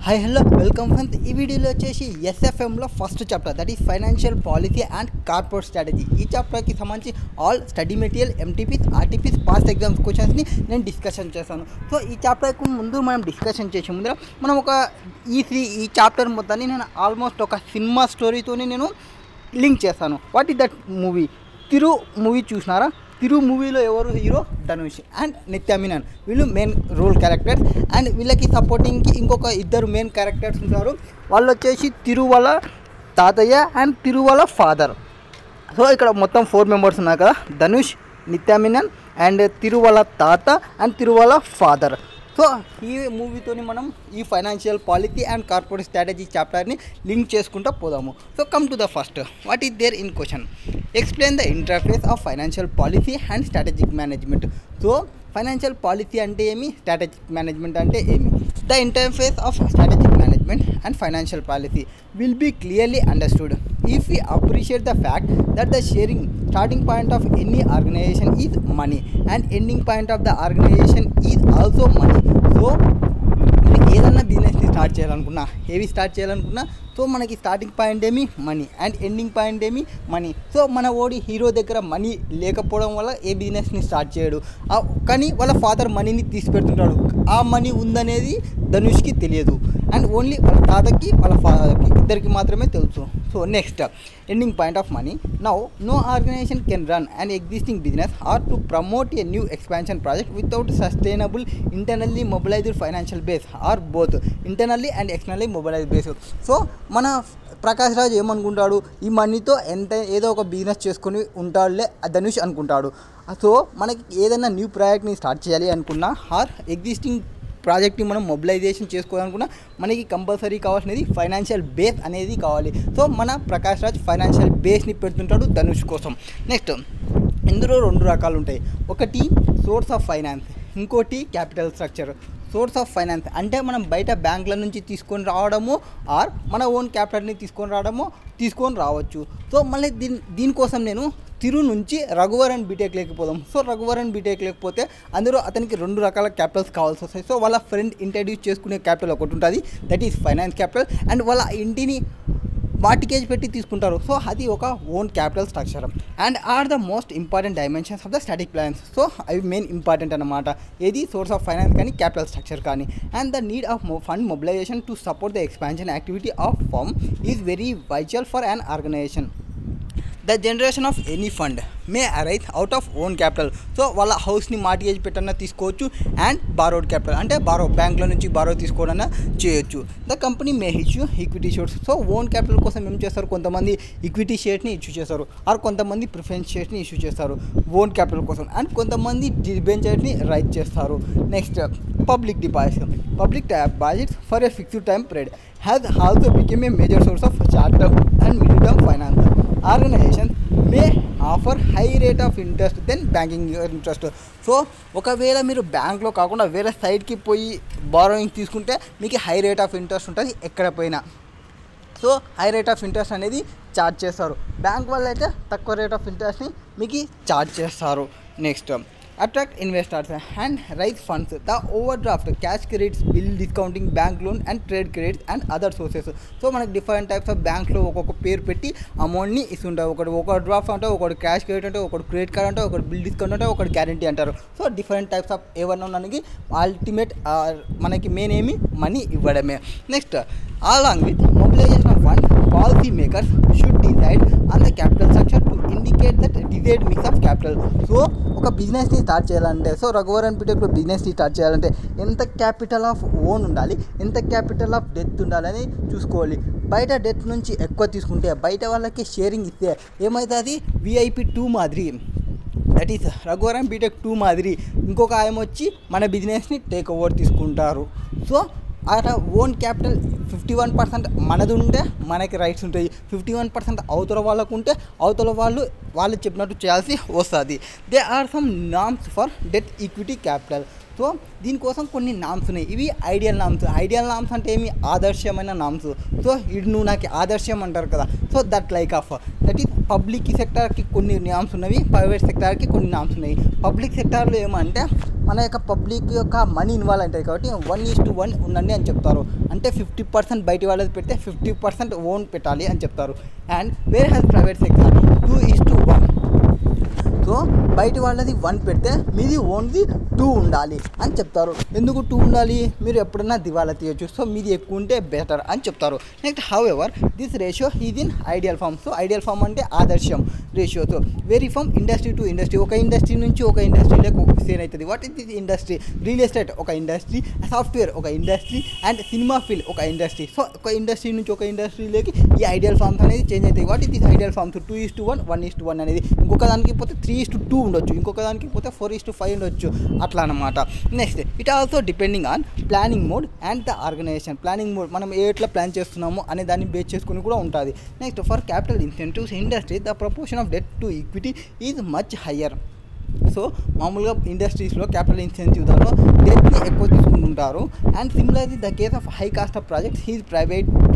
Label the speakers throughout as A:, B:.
A: Hi hello welcome friends. ఈ వీడియోలో వచ్చేసి ఎస్ఎఫ్ఎంలో first chapter that is financial policy and corporate strategy. ఈ చాప్టర్కి సంబంధించి all study material MTPs RTPs past exams క్వశ్చన్స్ని నేను డిస్కషన్ చేశాను. సో ఈ చాప్టర్కు ముందు మనం డిస్కషన్ చేసే ముందర మనం ఈ చాప్టర్ మొత్తాన్ని నేను ఆల్మోస్ట్ ఒక సినిమా స్టోరీతోని నేను లింక్ చేస్తాను. What is that movie? Thiru movie చూసినారా? తిరు మూవీలో ఎవరు హీరో? ధనుష్ అండ్ నిత్య మీనన్. వీళ్ళు మెయిన్ రోల్ క్యారెక్టర్స్ అండ్ వీళ్ళకి సపోర్టింగ్కి ఇంకొక ఇద్దరు మెయిన్ క్యారెక్టర్స్ ఉంటారు. వాళ్ళు వచ్చేసి తిరువల తాతయ్య అండ్ తిరువల ఫాదర్. సో ఇక్కడ మొత్తం 4 మెంబర్స్ ఉన్నారు కదా, ధనుష్, నిత్య మీనన్ అండ్ తిరువల తాత అండ్ తిరువల ఫాదర్. సో ఈ మూవీతోని మనం ఈ financial policy and corporate strategy చాప్టర్ని లింక్ చేసుకుంటూ పోదాము. So come to the first. What is there in question? Explain the interface of financial policy and strategic management. So financial policy అంటే ఏమి, strategic management అంటే ఏమి? The interface of strategic management and financial policy will be clearly understood if we appreciate the fact that the starting point of any organization is money and ending point of the organization is also money. So ఏదన్నా బిజినెస్ని start చేయాలనుకున్నా, start చేయాలనుకున్నా so మనకి starting point ఏమి money and ending point ఏమి money. So మన hero దగ్గర money లేకపోవడం వల్ల ఏ బిజినెస్ని స్టార్ట్ చేయడు, కానీ వాళ్ళ ఫాదర్ మనీని తీసి పెడుతుంటాడు. ఆ మనీ ఉందనేది ధనుష్కి తెలియదు అండ్ ఓన్లీ వాళ్ళ తాతకి వాళ్ళ ఫాదర్కి ఇద్దరికి మాత్రమే తెలుసు. So next, ending point of money. Now no organisation can run an existing business or to promote a new expansion project without sustainable internally mobilised financial base or both internally and externally mobilised base. So మన ప్రకాష్ రాజ్ ఏమనుకుంటాడు, ఈ మనీతో ఏదో ఒక business చేసుకొని ఉంటాడులే ధనుష్ అనుకుంటాడు. So మనకి ఏదైనా న్యూ ప్రాజెక్ట్ని స్టార్ట్ చేయాలి అనుకున్నా ఆర్ ఎగ్జిస్టింగ్ ప్రాజెక్ట్ని మనం మొబిలైజేషన్ చేసుకోవాలనుకున్నా మనకి కంపల్సరీ కావాల్సినది ఫైనాన్షియల్ బేస్ అనేది కావాలి. సో మన ప్రకాష్ రాజ్ ఫైనాన్షియల్ బేస్ని పెడుతుంటాడు ధనుష్ కోసం. నెక్స్ట్, ఇందులో 2 రకాలు ఉంటాయి. ఒకటి సోర్స్ ఆఫ్ ఫైనాన్స్, ఇంకోటి capital structure. Source of finance అంటే మనం బయట బ్యాంకుల నుంచి తీసుకొని రావడము ఆర్ మన ఓన్ క్యాపిటల్ని తీసుకొని రావచ్చు. సో మళ్ళీ దీనికోసం నేను తిరు నుంచి రఘువరన్ బీటెక్ లేకపోదాం. సో రఘువరన్ బీటెక్ లేకపోతే అందులో అతనికి 2 రకాల క్యాపిటల్స్ కావాల్సి వస్తాయి. సో వాళ్ళ ఫ్రెండ్ ఇంట్రడ్యూస్ చేసుకునే క్యాపిటల్ ఒకటి ఉంటుంది, that is finance capital. And వాళ్ళ ఇంటిని మార్టిగేజ్ పెట్టి తీసుకుంటారు. సో అది ఒక own capital structure and are the most important dimensions of the static plans. So అవి మెయిన్ ఇంపార్టెంట్ అన్నమాట, ఏది సోర్స్ ఆఫ్ ఫైనాన్స్ కానీ క్యాపిటల్ స్ట్రక్చర్ కానీ. And the need of fund mobilisation to support the expansion activity of firm is very vital for an organisation. The generation of any fund may arise out of own capital. So వాళ్ళ హౌస్ని mortgage పెట్టన్నా తీసుకోవచ్చు and borrowed capital అంటే బ్యాంకుల నుంచి borrow తీసుకోవడన్నా చేయొచ్చు. The company may issue equity shares. So own capital కోసం ఏం చేస్తారు, కొంతమంది ఈక్విటీ షేర్స్ని ఇష్యూ చేస్తారు ఆర్ కొంతమంది ప్రిఫరెన్స్ షేర్స్ని ఇష్యూ చేస్తారు ఓన్ క్యాపిటల్ కోసం అండ్ కొంతమంది డిబెంచర్స్ని రైట్ చేస్తారు. Next, public deposits for a fixed time period has also become a major source of short term and middle term finance. Organisation may offer high rate of interest then banking interest. So ఒకవేళ మీరు బ్యాంక్లో కాకుండా వేరే సైడ్కి పోయి borrowing తీసుకుంటే మీకు high rate of interest ఉంటుంది ఎక్కడ పోయినా. So high rate of interest అనేది ఛార్జ్ చేస్తారు, బ్యాంక్ వాళ్ళు అయితే తక్కువ రేట్ ఆఫ్ ఇంట్రెస్ట్ని మీకు ఛార్జ్ చేస్తారు. Next, attract investors and raise funds. The overdraft, cash credits, bill discounting, bank loan and trade credits and other sources. So మనకి different types of బ్యాంక్లో ఒక్కొక్క పేరు పెట్టి అమౌంట్ని ఇస్తుంటారు. ఒక డ్రాఫ్ట్ అంటే, ఒకటి క్యాష్ క్రెడిట్ అంటే, ఒకటి క్రెడిట్ కార్డ్ అంటే, ఒకటి బిల్ డిస్కౌంట్ అంటే, ఒకటి గ్యారంటీ అంటారు. సో డిఫరెంట్ టైప్స్ ఆఫ్ ఏమన్నా మనకి అల్టిమేట్ మనకి మెయిన్ ఏమి మనీ ఇవ్వడమే. Next, along with mobilization of funds, policy makers should decide on the capital structure to indicate that desired mix of capital. So ఒక బిజినెస్ని స్టార్ట్ చేయాలంటే, so Raghuvaran బీటెక్లో బిజినెస్ని స్టార్ట్ చేయాలంటే ఎంత క్యాపిటల్ ఆఫ్ ఓన్ ఉండాలి, ఎంత క్యాపిటల్ ఆఫ్ డెత్ ఉండాలని చూసుకోవాలి. బయట డెత్ నుంచి ఎక్కువ తీసుకుంటే బయట వాళ్ళకి షేరింగ్ ఇస్తే ఏమవుతుంది, VIP 2 మాదిరి, దట్ ఈస్ రఘువరన్ బీటెక్ 2 మాదిరి ఇంకొక వచ్చి మన బిజినెస్ని టేక్ ఓవర్ తీసుకుంటారు. సో అలా ఓన్ క్యాపిటల్ 51% మనది ఉంటే మనకి రైట్స్ ఉంటాయి, 51% అవతల వాళ్ళకు ఉంటే అవతల వాళ్ళు చెప్పినట్టు చేయాల్సి వస్తుంది. They are some norms for debt equity capital. So దీనికోసం కొన్ని నామ్స్ ఉన్నాయి. ఇవి ఐడియల్ నామ్స్ అంటే ఏమి ఆదర్శమైన నామ్స్. సో ఇది నువ్వు నాకు ఆదర్శం అంటారు కదా, సో దట్ ఈస్ పబ్లిక్ సెక్టార్కి కొన్ని నామ్స్ ఉన్నవి, ప్రైవేట్ సెక్టార్కి కొన్ని నామ్స్ ఉన్నాయి. పబ్లిక్ సెక్టార్లో ఏమంటే మన యొక్క పబ్లిక్ యొక్క మనీ ఇన్వాల్వ్ అవుతుంది కాబట్టి 1:1 ఉండండి అని చెప్తారు. అంటే 50% బయటి వాళ్ళది పెడితే 50% ఓన్ పెట్టాలి అని చెప్తారు. And where has private sector 2:1. So బయటి వాళ్ళది 1 పెడితే మీది ఓన్ది 2 ఉండాలి అని చెప్తారు. ఎందుకు 2 ఉండాలి? మీరు ఎప్పుడన్నా దివాలా తీయొచ్చు, సో మీది ఎక్కువ ఉంటే బెటర్ అని చెప్తారు. Next however this ratio is in ideal form. So ideal form అంటే ఆదర్శం ratio. So vary from industry to industry, ఒక ఇండస్ట్రీ నుంచి ఒక ఇండస్ట్రీలోకి సేల్ అవుతుంది. What is this industry? Real estate ఒక ఇండస్ట్రీ, సాఫ్ట్వేర్ ఒక ఇండస్ట్రీ, అండ్ సినిమా ఫీల్డ్ ఒక ఇండస్ట్రీ. సో ఒక ఇండస్ట్రీ నుంచి ఒక ఇండస్ట్రీలోకి ఈ ఐడియల్ ఫామ్స్ అనేది చేంజ్ అవుతాయి. What is this ideal forms? 2:1, 1:1 అనేది. ఇంకొక దానికి పోతే 3:2 ఉండొచ్చు, ఇంకొక దానికి పోతే 4:5 ఉండొచ్చు, అట్లా అనమాట. Next it also depending on planning mode and the organisation. Planning mode మనం ఎట్లా ప్లాన్ చేస్తున్నామో అనే దాన్ని బేస్ చేసుకుని కూడా ఉంటుంది. Next for capital incentives industry the proportion of debt to equity is much higher. So మామూలుగా ఇండస్ట్రీస్లో క్యాపిటల్ ఇన్సెంటివ్ దానిలో డెట్ని ఎక్కువ తీసుకుంటుంటారు. And similarly the case of high cost of projects is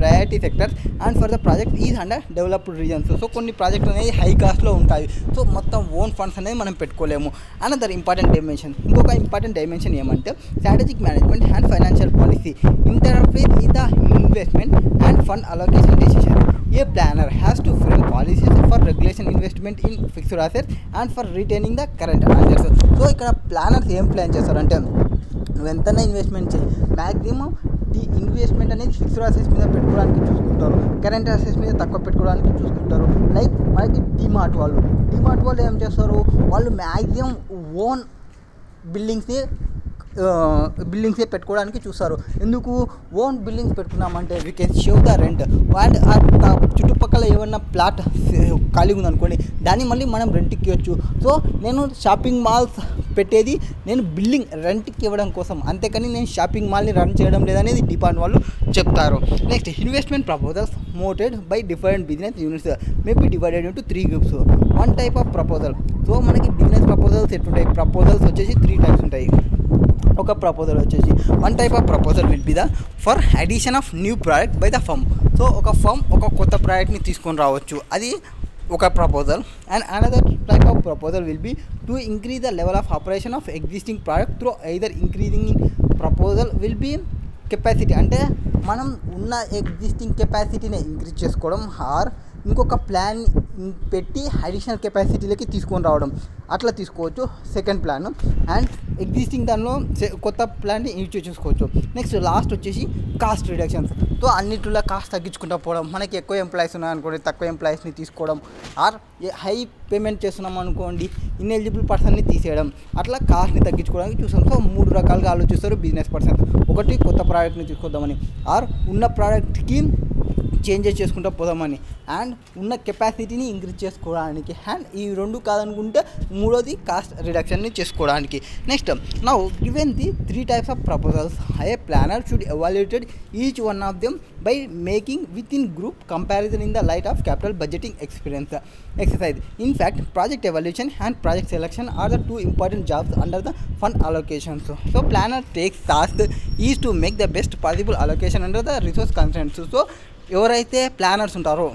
A: priority sectors and for the project is under developed regions. So కొన్ని ప్రాజెక్టులు అనేది high కాస్ట్లో ఉంటాయి. సో మొత్తం ఓన్ ఫండ్స్ అనేది మనం పెట్టుకోలేము. అనదర్ ఇంపార్టెంట్ డైమెన్షన్, ఇంకొక ఇంపార్టెంట్ డైమెన్షన్ ఏమంటే strategic management and financial policy interfere with the investment and fund allocation decision. A planner has to frame policies for regulation investment in fixed assets and for retaining the current assets. So ఇక్కడ planners ఏం plan చేస్తారంటే నువ్వు ఎంతైనా investment చేయి, maximum ఈ investment అనేది fixed assets మీద పెట్టుకోవడానికి చూసుకుంటారు, కరెంట్ అసెట్స్ మీద తక్కువ పెట్టుకోవడానికి చూసుకుంటారు. లైక్ మనకి డిమార్ట్ వాళ్ళు ఏం చేస్తారు, వాళ్ళు మ్యాక్సిమం ఓన్ బిల్డింగ్సే పెట్టుకోవడానికి చూస్తారు. ఎందుకు? ఓన్ బిల్డింగ్స్ పెట్టుకున్నామంటే we can save the rent. And ఆ చుట్టుపక్కల ఏమన్నా ప్లాట్ ఖాళీ ఉందనుకోండి, దాన్ని మళ్ళీ మనం రెంట్కి ఇవ్వచ్చు. సో నేను షాపింగ్ మాల్స్ పెట్టేది నేను బిల్డింగ్ రెంట్కి ఇవ్వడం కోసం, అంతేకాని నేను షాపింగ్ మాల్ని రన్ చేయడం లేదనేది డిపార్ట్ వాళ్ళు చెప్తారు. Next investment proposals moted by different business units may be divided into 3 groups. 1 type of proposal. So మనకి బిజినెస్ ప్రపోజల్స్ ఎట్లుంటాయి? ప్రపోజల్స్ వచ్చేసి 3 టైప్స్ ఉంటాయి. ఒక ప్రపోజల్ వచ్చేసి 1 type of proposal will be the for addition of new product by the firm. So ఒక firm ఒక కొత్త ప్రోడక్ట్ని తీసుకొని రావచ్చు, అది ఒక proposal. And another type of proposal will be to increase the level of operation of existing product through either increasing in proposal will B capacity, అంటే మనం ఉన్న ఎగ్జిస్టింగ్ కెపాసిటీని ఇంక్రీజ్ చేసుకోవడం, ఆర్ ఇంకొక ప్లాన్ పెట్టి అడిషనల్ కెపాసిటీలకి తీసుకొని రావడం, అట్లా తీసుకోవచ్చు సెకండ్ ప్లాన్. అండ్ ఎగ్జిస్టింగ్ దానిలో కొత్త ప్లాన్ని యూజ్ చేసుకోవచ్చు. నెక్స్ట్ లాస్ట్ వచ్చేసి కాస్ట్ రిడక్షన్స్. సో అన్నిటిలో కాస్ట్ తగ్గించుకుంటూ పోవడం, మనకి ఎక్కువ ఎంప్లాయీస్ ఉన్నాయనుకోండి తక్కువ ఎంప్లాయీస్ని తీసుకోవడం, ఆర్ హై పేమెంట్ చేస్తున్నాం అనుకోండి ఇన్ఎలిజిబుల్ పర్సన్ని తీసేయడం, అట్లా కాస్ట్ని తగ్గించుకోవడానికి చూస్తాం. సో 3 రకాలుగా ఆలోచిస్తారు బిజినెస్ పర్సన్. ఒకటి కొత్త ప్రోడక్ట్ని తీసుకొద్దామని, ఆర్ ఉన్న ప్రోడక్ట్కి చేంజెస్ చేసుకుంటూ పోదామని, అండ్ ఉన్న కెపాసిటీని ఇంక్రీజ్ చేసుకోవడానికి, అండ్ ఈ 2 కాదనుకుంటే 3వది కాస్ట్ రిడక్షన్ని చేసుకోవడానికి. Next now given the 3 types of proposals, a planner should evaluated each one of them by making within group comparison in the light of capital budgeting experience exercise. In fact, project evaluation and project selection are the 2 important jobs under the fund allocations. So planner takes task is to make the best possible allocation under the resource constraints. So ఎవరైతే planners ఉంటారో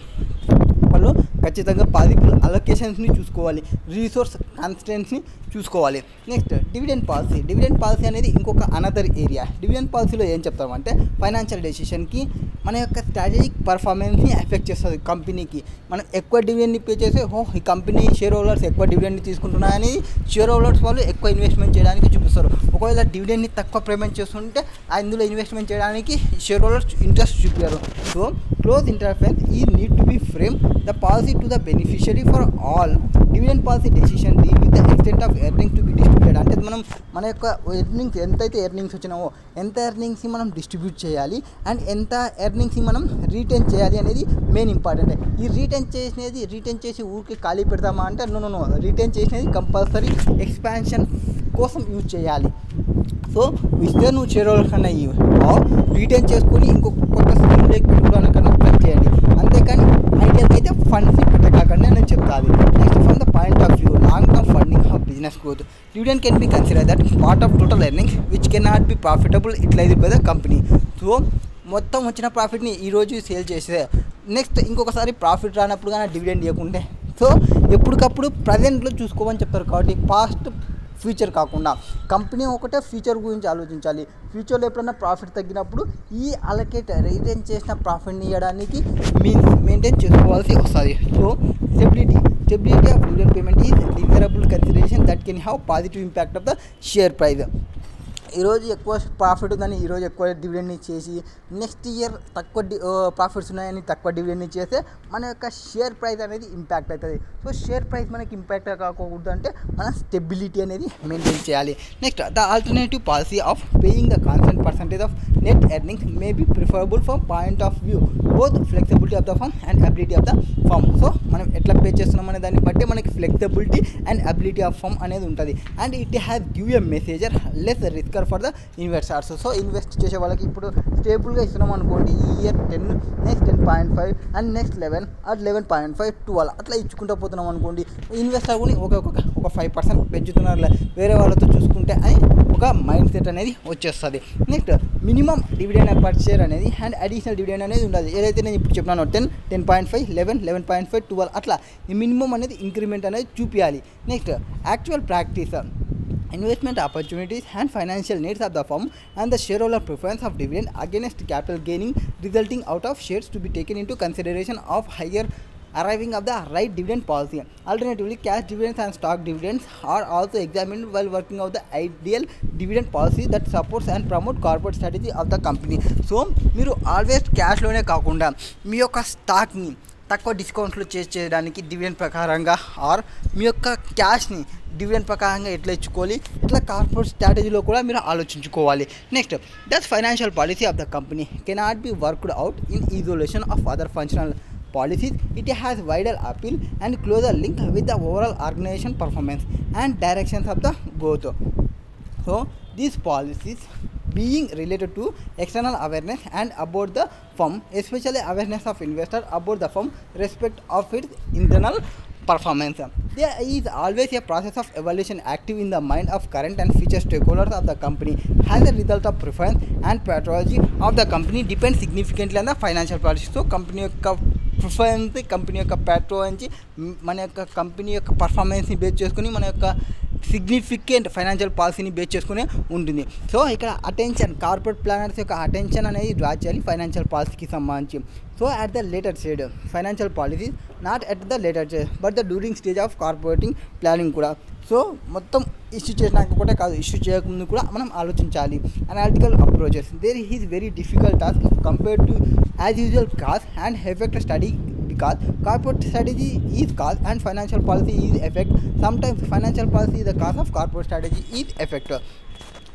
A: వాళ్ళు ఖచ్చితంగా possible అలొకేషన్స్ని చూసుకోవాలి, resource కాన్స్టెంట్స్ని చూసుకోవాలి. Next dividend policy అనేది ఇంకొక another area. Dividend పాలసీలో ఏం చెప్తామంటే ఫైనాన్షియల్ డెసిషన్కి మన యొక్క స్ట్రాటజిక్ పర్ఫార్మెన్స్ని ఎఫెక్ట్ చేస్తుంది. కంపెనీకి మనం ఎక్కువ డివిడెండ్ని పే చేస్తే ఈ కంపెనీ షేర్ హోల్డర్స్ ఎక్కువ డివిడెండ్ని తీసుకుంటున్నాయని షేర్ హోల్డర్స్ వాళ్ళు ఎక్కువ ఇన్వెస్ట్మెంట్ చేయడానికి చూపిస్తారు. ఒకవేళ డివిడెండ్ని తక్కువ పేమెంట్ చేస్తుంటే అందులో ఇన్వెస్ట్మెంట్ చేయడానికి షేర్ హోల్డర్స్ ఇంట్రెస్ట్ చూపారు. సో క్లోజ్ ఇంటర్ఫరెన్స్ ఈ need to be frame the policy to the beneficiary for all. Dividend policy decision deal with the extent of earnings to be distributed. అంటే మనం మన యొక్క earnings ఎంతైతే earnings వచ్చినావో ఎంత ఎర్నింగ్స్ని మనం distribute చేయాలి, అండ్ ఎంత ఎర్నింగ్స్ని మనం రీటైన్ చేయాలి అనేది మెయిన్ ఇంపార్టెంట్. ఈ రీటైన్ చేసి ఊరికి ఖాళీ పెడతామా అంటే నో, రీటైన్ చేసినది కంపల్సరీ ఎక్స్పాన్షన్ కోసం యూజ్ చేయాలి. సో ఇస్తే నువ్వు షేర్ కన్నా రీటైన్ చేసుకొని ఇంకొక కొత్త స్కీమ్లోకి పెట్టుకోవడానికన్నా ట్రై చేయండి, అంతేకాని ఐడియల్గా అయితే ఫండ్స్ని పెట్టకాకండి నేను చెప్తాను. Next from the point of view long term funding of business business growth. Dividend can be considered that part of total earnings which cannot be profitable utilized by the company. So మొత్తం వచ్చిన ప్రాఫిట్ని ఈరోజు sale చేసే next ఇంకొకసారి profit రానప్పుడు కానీ dividend ఇవ్వకుంటే so ఎప్పటికప్పుడు ప్రజెంట్లో చూసుకోమని చెప్తారు. కాబట్టి పాస్ట్ ఫ్యూచర్ కాకుండా కంపెనీ ఒకటే ఫ్యూచర్ గురించి ఆలోచించాలి. ఫ్యూచర్లో ఎప్పుడైనా ప్రాఫిట్ తగ్గినప్పుడు ఈ అలొకేట్ రిటైన్ చేసిన ప్రాఫిట్ని ఇవ్వడానికి మీన్స్ మెయింటైన్ చేసుకోవాల్సి వస్తుంది. So stability of dividend payment is reasonable consideration that can have positive impact of the share price. ఈరోజు ఎక్కువ ప్రాఫిట్ ఉందని ఈరోజు ఎక్కువ డివిడెండ్ ఇచ్చేసి నెక్స్ట్ ఇయర్ తక్కువ ప్రాఫిట్స్ ఉన్నాయని తక్కువ డివిడెండ్ ఇచ్చేస్తే మన యొక్క షేర్ ప్రైస్ అనేది ఇంపాక్ట్ అవుతుంది. సో షేర్ ప్రైస్ మనకి ఇంపాక్ట్ కాకూడదు అంటే మనం స్టెబిలిటీ అనేది మెయింటైన్ చేయాలి. Next the alternative policy of paying the constant percentage of net earnings may be preferable from point of view both flexibility of the firm and ability of the firm. So మనం ఎట్లా pay చేస్తున్నాం అనే దాన్ని బట్టి మనకి flexibility and ability of firm అనేది ఉంటుంది. And it has give a measure less risk for the investors. So invest చేసే వాళ్ళకి ఇప్పుడు స్టేబుల్గా ఇస్తున్నాం అనుకోండి, ఈ year 10 next 10.5 and next 11 at 11.5 12 అట్లా ఇచ్చుకుంటూ పోతున్నాం అనుకోండి, ఇన్వెస్టర్ కూడా ఒక 5% పెంచుతున్నారు వేరే వాళ్ళతో చూసుకుంటే అని ఒక మైండ్ సెట్ అనేది వచ్చేస్తుంది. Next minimum dividend per share అనేది అండ్ అడిషనల్ డివిడెండ్ అనేది ఉండాలి. ఏదైతే నేను ఇప్పుడు చెప్పినానో 10, 10.5, 11, 11.5, 12 అట్లా ఈ మినిమం అనేది ఇంక్రిమెంట్ అనేది చూపించాలి. Next actual practice investment opportunities and financial needs of the firm and the shareholder preference of dividend against capital gaining resulting out of shares to be taken into consideration of higher arriving of the right dividend policy. Alternatively, cash dividends and stock dividends are also examined while working out the ideal dividend policy that supports and promote corporate strategy of the company. So మీరు always క్యాష్లోనే కాకుండా మీ యొక్క స్టాక్ని తక్కువ డిస్కౌంట్లు చేయడానికి dividend ప్రకారంగా are మీ యొక్క క్యాష్ని dividend ప్రకారంగా ఎట్లా ఇచ్చుకోవాలి, ఇట్లా కార్పొరేట్ స్ట్రాటజీలో కూడా మీరు ఆలోచించుకోవాలి. Next that financial policy of the company cannot be worked out in isolation of other functional policies. It has wider appeal and closer link with the overall organization performance and directions of the growth. So these policies being related to external awareness and about the firm, especially awareness of investor about the firm respect of its internal performance. There is always a process of evaluation active in the mind of current and future stakeholders of the company. As a result of preference and pathology of the company depends significantly on the financial policy. So company యొక్క preference, company యొక్క ప్యాట్రోన్స్, మన యొక్క company యొక్క పర్ఫార్మెన్స్ని base చేసుకుని మన యొక్క significant financial పాలసీని base చేసుకునే ఉంటుంది. సో ఇక్కడ అటెన్షన్ కార్పొరేట్ ప్లానర్స్ యొక్క అటెన్షన్ అనేది డ్రా చేయాలి ఫైనాన్షియల్ పాలసీకి సంబంధించి. So at the later stage financial policy not at the later stage but the during stage of corporating planning కూడా. సో మొత్తం ఇష్యూ చేసినాక కూడా కాదు, ఇష్యూ చేయకముందు కూడా మనం ఆలోచించాలి. Analytical approaches there is very difficult task compared to as usual cause and effect study because corporate strategy is cause and financial policy is effect. Sometimes financial policy is the cause of corporate strategy is effect.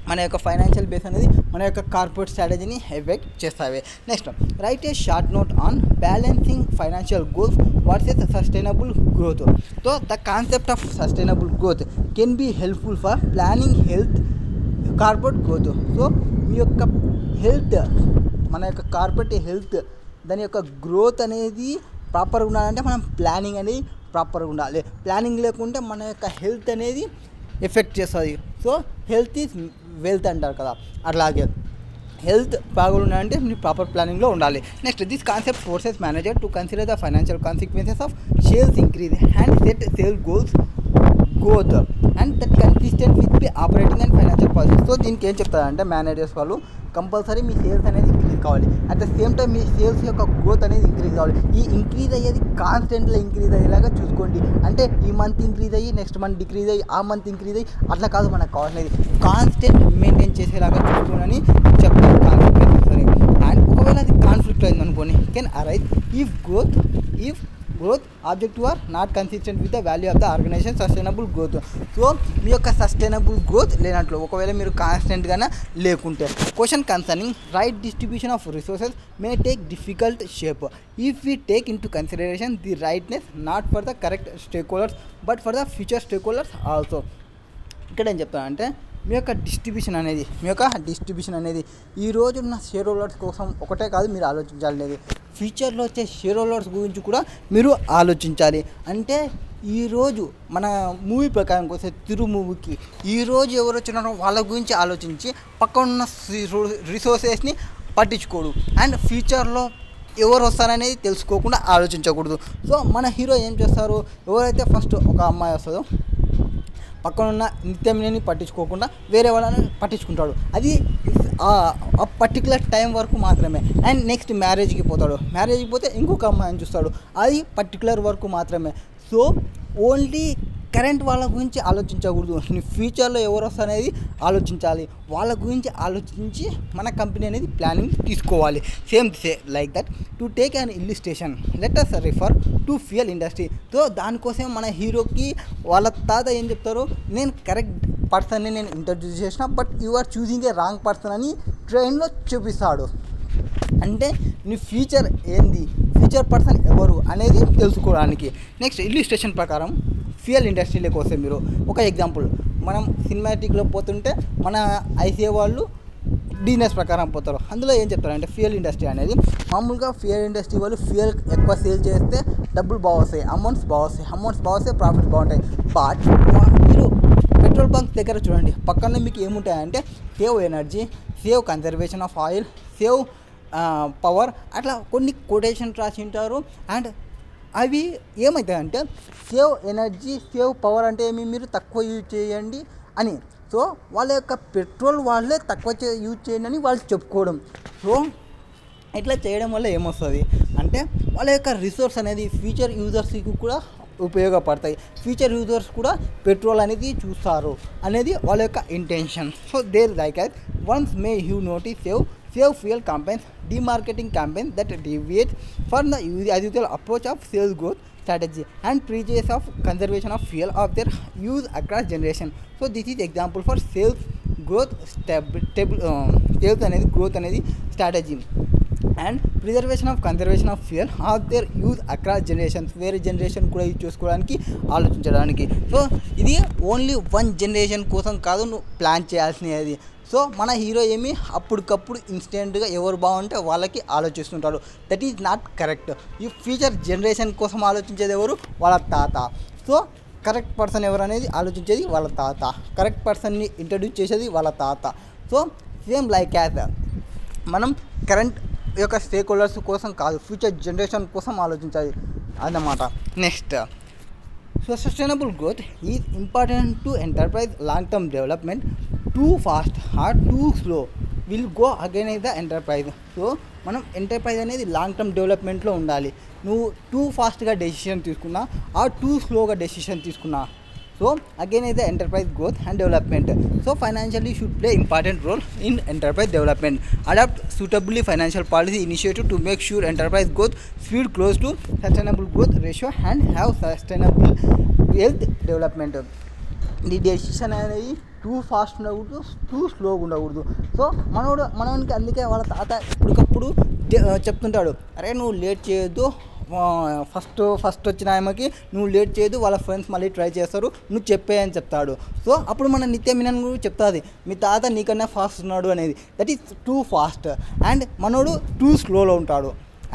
A: మన యొక్క financial base అనేది మన యొక్క corporate స్ట్రాటజీని effect చేస్తాయి. Next write a short note on balancing financial goals versus sustainable growth. So the concept of sustainable growth can be helpful for planning health corporate growth. So మీ యొక్క health, మన యొక్క corporate health దాని యొక్క growth అనేది ప్రాపర్గా ఉండాలంటే మనం ప్లానింగ్ అనేది ప్రాపర్గా ఉండాలి. ప్లానింగ్ లేకుంటే మన యొక్క హెల్త్ అనేది ఎఫెక్ట్ చేస్తుంది. సో హెల్త్ ఈజ్ వెల్త్ అంటారు కదా, అట్లాగే హెల్త్ బాగుండాలంటే మీరు ప్రాపర్ ప్లానింగ్లో ఉండాలి. Next this concept forces manager to consider the financial consequences of sales increase and set sale goals growth and that consistent with the operating and financial policy. So దీనికి ఏం చెప్తారంటే మేనేజర్స్ వాళ్ళు compulsory మీ sales అనేది increase కావాలి, at the same time me sales యొక్క growth అనేది increase కావాలి. ఈ ఇంక్రీజ్ అయ్యేది కాన్స్టెంట్గా ఇంక్రీజ్ అయ్యేలాగా చూసుకోండి. అంటే ఈ మంత్ ఇంక్రీజ్ అయ్యి నెక్స్ట్ మంత్ డిక్రీజ్ అయ్యి ఆ మంత్ ఇంక్రీజ్ అయ్యి అట్లా కాదు, మనకు కావాల్సినది కాన్స్టెంట్ మెయింటైన్ చేసేలాగా చూసుకోనని చెప్తారు కాన్ఫ్లిక్ట్ అని. అండ్ ఒకవేళ అది కాన్ఫ్లిక్ట్ అయింది అనుకోండి can arise if growth objective are not consistent with the value of the organization sustainable growth. So మీ యొక్క సస్టైనబుల్ గ్రోత్ లేనట్లు ఒకవేళ మీరు కాన్స్టెంట్గానే లేకుంటే question concerning right distribution of resources may take difficult shape if we take into consideration the rightness not for the correct stake holders but for the future stake holders also. ఇక్కడ ఏం చెప్తానంటే మీ యొక్క distribution అనేది ఈరోజు ఉన్న share holders కోసం ఒకటే కాదు మీరు ఆలోచించాలి, ఫ్యూచర్లో వచ్చే షేర్ హోల్డర్స్ గురించి కూడా మీరు ఆలోచించాలి. అంటే ఈరోజు మన మూవీ ప్రకారంకి వస్తే తిరు మూవీకి ఈరోజు ఎవరు వచ్చినారో వాళ్ళ గురించి ఆలోచించి పక్కన ఉన్న రిసోర్సెస్ని పట్టించుకోడు అండ్ ఫ్యూచర్లో ఎవరు వస్తారనేది తెలుసుకోకుండా ఆలోచించకూడదు. సో మన హీరో ఏం చేస్తారు, ఎవరైతే ఫస్ట్ ఒక అమ్మాయి వస్తుందో పక్కనున్న నిత్యమిని పట్టించుకోకుండా వేరే వాళ్ళని పట్టించుకుంటాడు. అది ఆ పర్టికులర్ టైం వరకు మాత్రమే. అండ్ నెక్స్ట్ మ్యారేజ్కి పోతాడు, మ్యారేజ్కి పోతే ఇంకొక అమ్మాయిని చూస్తాడు, అది పర్టికులర్ వరకు మాత్రమే. సో ఓన్లీ కరెంట్ వాళ్ళ గురించి ఆలోచించకూడదు, నీ ఫ్యూచర్లో ఎవరు వస్తారనేది ఆలోచించాలి. వాళ్ళ గురించి ఆలోచించి మన కంపెనీ అనేది ప్లానింగ్ తీసుకోవాలి. Same like that to take an illustration let us refer to fuel industry. So దానికోసం మన హీరోకి వాళ్ళ తాత ఏం చెప్తారు, నేను కరెక్ట్ పర్సన్ని నేను ఇంట్రడ్యూస్ చేసిన but you are choosing a wrong person అని ట్రైన్లో చూపిస్తాడు. అంటే నీ ఫ్యూచర్ ఏంది, ఫ్యూచర్ పర్సన్ ఎవరు అనేది తెలుసుకోవడానికి. నెక్స్ట్ ఇల్లుస్ట్రేషన్ ప్రకారం ఫ్యూయల్ ఇండస్ట్రీలోకి వస్తే మీరు ఒక ఎగ్జాంపుల్, మనం సినిమాటిక్లో పోతుంటే మన ఐసీఏ వాళ్ళు బిజినెస్ ప్రకారం పోతారు. అందులో ఏం చెప్తారంటే ఫ్యూయల్ ఇండస్ట్రీ అనేది మామూలుగా ఫ్యూయల్ ఇండస్ట్రీ వాళ్ళు ఫ్యూయల్ ఎక్కువ సేల్ చేస్తే డబ్బులు బాగా వస్తాయి, అమౌంట్స్ బాగా వస్తాయి, ప్రాఫిట్ బాగుంటాయి. బట్ మీరు పెట్రోల్ బంక్ దగ్గర చూడండి, పక్కన మీకు ఏముంటాయంటే save energy, save conservation of oil, save power, అట్లా కొన్ని కొటేషన్ రాసి ఉంటారు. అండ్ అవి ఏమవుతాయంటే సేవ్ ఎనర్జీ, సేవ్ పవర్ అంటే ఏమి, మీరు తక్కువ యూజ్ చేయండి అని. సో వాళ్ళ యొక్క పెట్రోల్ వాళ్ళే తక్కువ యూజ్ చేయండి అని వాళ్ళు చెప్పుకోవడం. సో ఇట్లా చేయడం వల్ల ఏమొస్తుంది అంటే వాళ్ళ యొక్క రిసోర్స్ అనేది ఫ్యూచర్ యూజర్స్కి కూడా ఉపయోగపడతాయి, ఫ్యూచర్ యూజర్స్ కూడా పెట్రోల్ అనేది చూస్తారు అనేది వాళ్ళ యొక్క intention. So there like as once may you notice save fuel campaigns, demarketing campaigns that deviate from the usual approach of sales growth strategy and preaches of conservation of fuel of their use across generation. So this is example for sales growth sales అనేది growth అనేది strategy and preservation of conservation of fuel of their use across generations. వేరే generation కూడా use చేసుకోవడానికి ఆలోచించడానికి. So ఇది only one generation కోసం కాదు నువ్వు ప్లాన్ చేయాల్సినది. సో మన హీరో ఏమి అప్పటికప్పుడు ఇన్స్టెంట్గా ఎవరు బాగుంటే వాళ్ళకి ఆలోచిస్తుంటారు. That is not correct. ఈ ఫ్యూచర్ జనరేషన్ కోసం ఆలోచించేది ఎవరు, వాళ్ళ తాత. సో కరెక్ట్ పర్సన్ ఎవరు అనేది ఆలోచించేది వాళ్ళ తాత, కరెక్ట్ పర్సన్ని ఇంట్రడ్యూస్ చేసేది వాళ్ళ తాత. సో సేమ్ లైక్ యాజ్ మనం కరెంట్ యొక్క స్టేక్ హోల్డర్స్ కోసం కాదు, ఫ్యూచర్ జనరేషన్ కోసం ఆలోచించాలి అన్నమాట. Next, so sustainable growth is important to enterprise long term development. Too fast are too slow will go against the enterprise. So మనం enterprise అనేది long term డెవలప్మెంట్లో ఉండాలి. నువ్వు టూ ఫాస్ట్గా డెసిషన్ తీసుకున్నా ఆ టూ స్లోగా డెసిషన్ తీసుకున్నా, so again is the enterprise growth and development. So financially should play important role in enterprise development. Adapt suitably financial policy initiative to make sure enterprise growth speed close to sustainable growth ratio and have sustainable wealth development. ఈ decision అనేది two fast ఉండకూడదు, two స్లోగా ఉండకూడదు. So మనోనికి అందుకే వాళ్ళ తాత ఇప్పటికప్పుడు చెప్తుంటాడు, అరే నువ్వు లేట్ చేయొద్దు, ఫస్ట్ వచ్చిన ఆమెకి నువ్వు లేట్ చేయదు, వాళ్ళ ఫ్రెండ్స్ మళ్ళీ ట్రై చేస్తారు, నువ్వు చెప్పేయని చెప్తాడు. సో అప్పుడు మన నిత్యమినన్ కూడా చెప్తుంది, మీ తాత నీకన్నా ఫాస్ట్ ఉన్నాడు అనేది. That is too fast. And మనోడు టూ స్లోలో ఉంటాడు.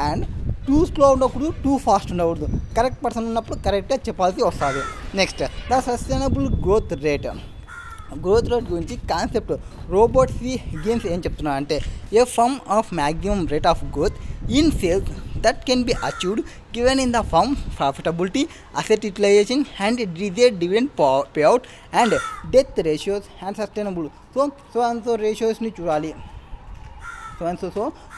A: అండ్ టూ స్లో ఉండకూడదు, టూ ఫాస్ట్ ఉండకూడదు. కరెక్ట్ పర్సన్ ఉన్నప్పుడు కరెక్ట్గా చెప్పాల్సి వస్తుంది. Next, the sustainable growth rate గురించి కాన్సెప్ట్ రోబోట్ సి గేమ్స్ ఏం చెప్తున్నా అంటే a firm of maximum rate of growth in sales that can be achieved given in the firm profitability, asset utilization and dividend payout and debt ratios and sustainable. So and so ratios ni చూడాలి,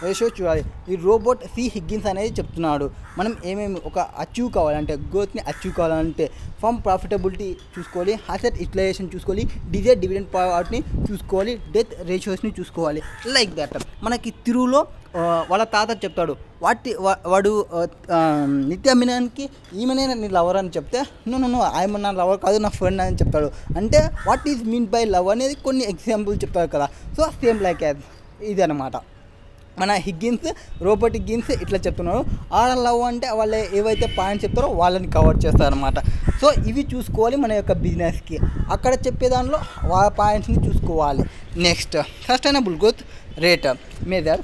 A: ratios చూడాలి. ఈ robot C Higgins అనేది చెప్తున్నాడు, మనం ఏమేమి ఒక achieve కావాలంటే, గ్రోత్ని achieve కావాలంటే ఫర్మ్ ప్రాఫిటబిలిటీ చూసుకోవాలి, అసెట్ యూటిలైజేషన్ చూసుకోవాలి, డివిడెండ్ పావర్ట్ని చూసుకోవాలి, డెత్ రేషియోస్ని చూసుకోవాలి. లైక్ దట్ మనకి తిరువులో వాళ్ళ తాత చెప్తాడు, వాడు నిత్యమినానికి ఈమెనే నీ లవర్ అని చెప్తే నో ఆయన నా లవర్ కాదు, నా ఫ్రెండ్ అని చెప్తాడు. అంటే what is mean by love అనేది కొన్ని ఎగ్జాంపుల్ చెప్తారు కదా. సో సేమ్ లైక్ యాజ్ ఇది అనమాట. మన హిగ్గిన్స్, రోబోట్ హిగ్గిన్స్ ఇట్లా చెప్తున్నారు. ఆడ లవ్ అంటే వాళ్ళు ఏవైతే పాయింట్స్ చెప్తారో వాళ్ళని కవర్ చేస్తారనమాట. సో ఇవి చూసుకోవాలి మన యొక్క బిజినెస్కి, అక్కడ చెప్పే దానిలో వాళ్ళ పాయింట్స్ని చూసుకోవాలి. Next, sustainable growth rate measure